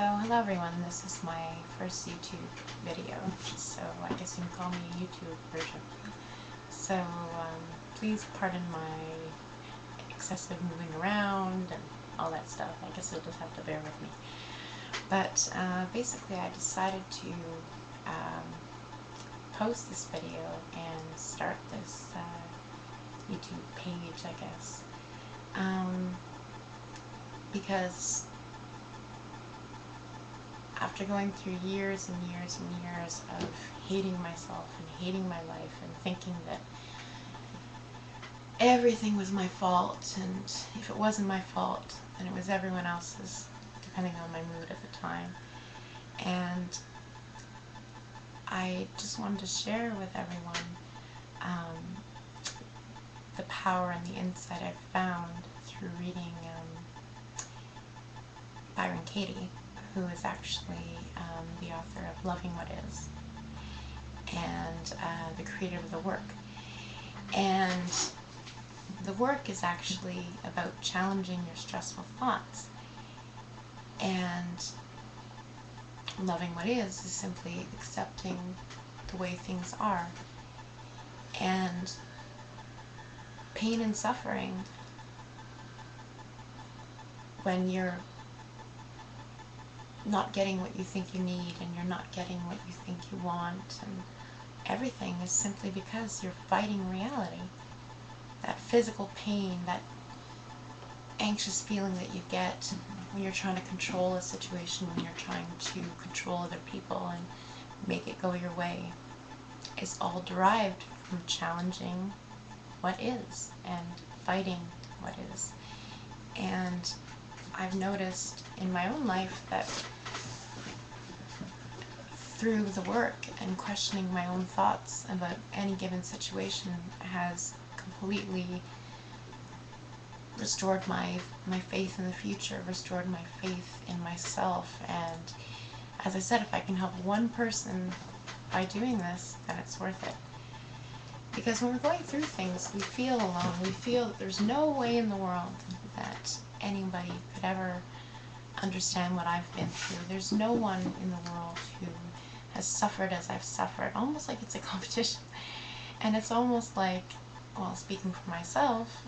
Hello everyone, this is my first YouTube video, so I guess you can call me a YouTube version. So please pardon my excessive moving around and all that stuff. I guess you'll just have to bear with me. But basically I decided to post this video and start this YouTube page, I guess, because after going through years and years and years of hating myself and hating my life and thinking that everything was my fault, and if it wasn't my fault, then it was everyone else's, depending on my mood at the time. And I just wanted to share with everyone the power and the insight I've found through reading Byron Katie, who is actually the author of Loving What Is, and the creator of the work. And the work is actually about challenging your stressful thoughts, and loving what is simply accepting the way things are. And pain and suffering, when you're not getting what you think you need and you're not getting what you think you want, and everything is simply because you're fighting reality. That physical pain, that anxious feeling that you get when you're trying to control a situation, when you're trying to control other people and make it go your way, is all derived from challenging what is and fighting what is. And I've noticed in my own life that through the work and questioning my own thoughts about any given situation has completely restored my faith in the future, restored my faith in myself. And as I said, if I can help one person by doing this, then it's worth it. Because when we're going through things, we feel alone. We feel that there's no way in the world that anybody could ever understand what I've been through. There's no one in the world who has suffered as I've suffered. Almost like it's a competition. And it's almost like, well, speaking for myself,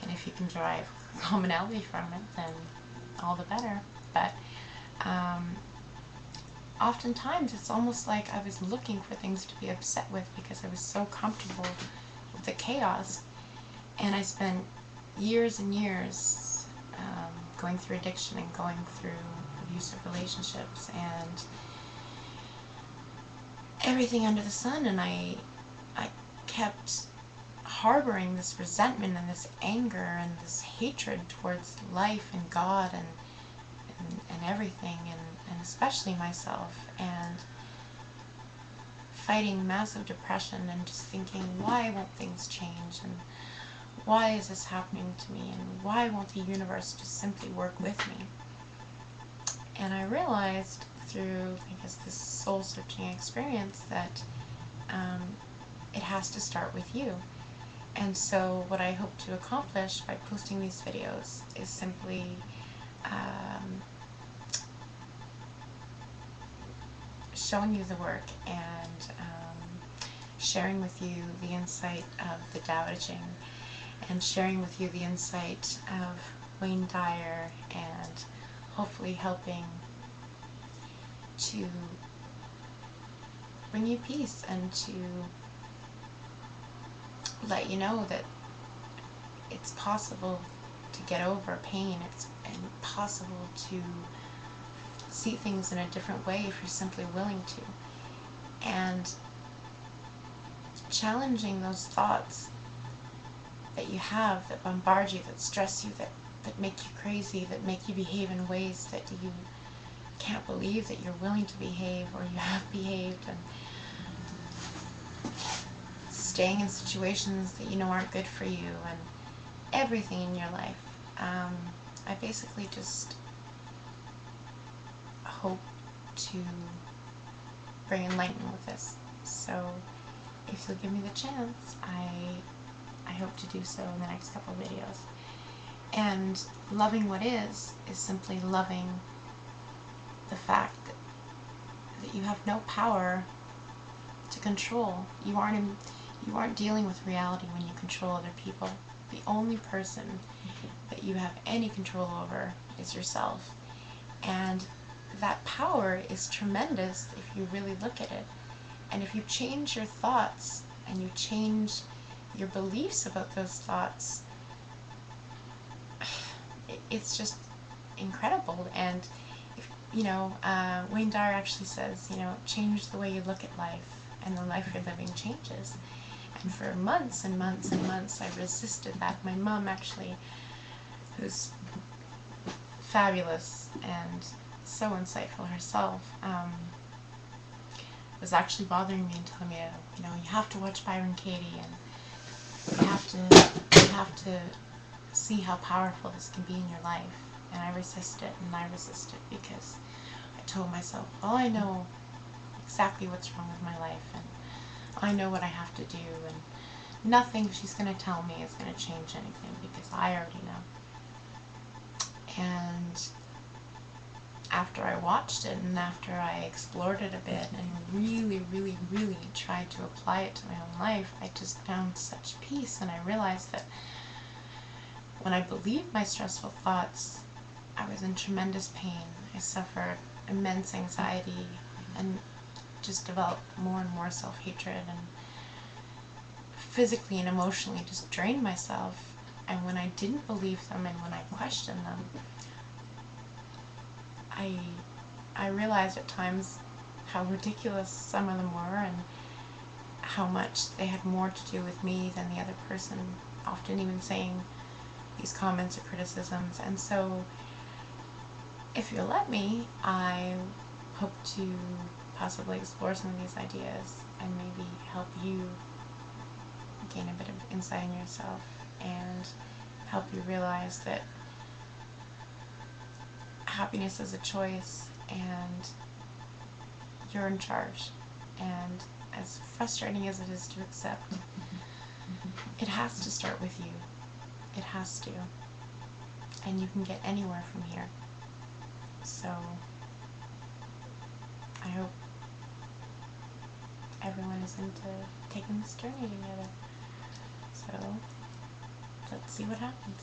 and if you can derive commonality from it, then all the better. But oftentimes it's almost like I was looking for things to be upset with because I was so comfortable with the chaos. And I spent years and years going through addiction and going through abusive relationships and everything under the sun, and I kept harboring this resentment and this anger and this hatred towards life and God and everything, and especially myself, and fighting massive depression and just thinking, why won't things change, and why is this happening to me, and why won't the universe just simply work with me? And I realized through, I guess, this soul-searching experience that it has to start with you. And so what I hope to accomplish by posting these videos is simply showing you the work and sharing with you the insight of the Tao Te Ching, and sharing with you the insight of Wayne Dyer, and hopefully helping to bring you peace and to let you know that it's possible to get over pain. It's possible to see things in a different way if you're simply willing to. And challenging those thoughts that you have that bombard you, that stress you, that make you crazy, that make you behave in ways that you can't believe that you're willing to behave or you have behaved, and staying in situations that you know aren't good for you, and everything in your life. I basically just hope to bring enlightenment with this. So if you'll give me the chance, I hope to do so in the next couple of videos. And loving what is simply loving the fact that you have no power to control. You aren't dealing with reality when you control other people. The only person that you have any control over is yourself. And that power is tremendous if you really look at it. And if you change your thoughts and you change your beliefs about those thoughts, it's just incredible. And Wayne Dyer actually says, change the way you look at life, and the life you're living changes. And for months and months and months, I resisted that. My mom, actually, who's fabulous and so insightful herself, was actually bothering me and telling me, you have to watch Byron Katie, and you have to see how powerful this can be in your life. And I resisted, because I told myself, well, I know exactly what's wrong with my life, and I know what I have to do, and nothing she's going to tell me is going to change anything, because I already know. And after I watched it, and after I explored it a bit, and really, really, really tried to apply it to my own life, I just found such peace. And I realized that when I believed my stressful thoughts, I was in tremendous pain. I suffered immense anxiety and just developed more and more self-hatred, and physically and emotionally just drained myself. And when I didn't believe them and when I questioned them, I realized at times how ridiculous some of them were, and how much they had more to do with me than the other person, often even saying these comments or criticisms. And so, if you'll let me, I hope to possibly explore some of these ideas and maybe help you gain a bit of insight in yourself, and help you realize that happiness is a choice, and you're in charge. And as frustrating as it is to accept, it has to start with you. It has to. And you can get anywhere from here. So I hope everyone is into taking this journey together. So let's see what happens.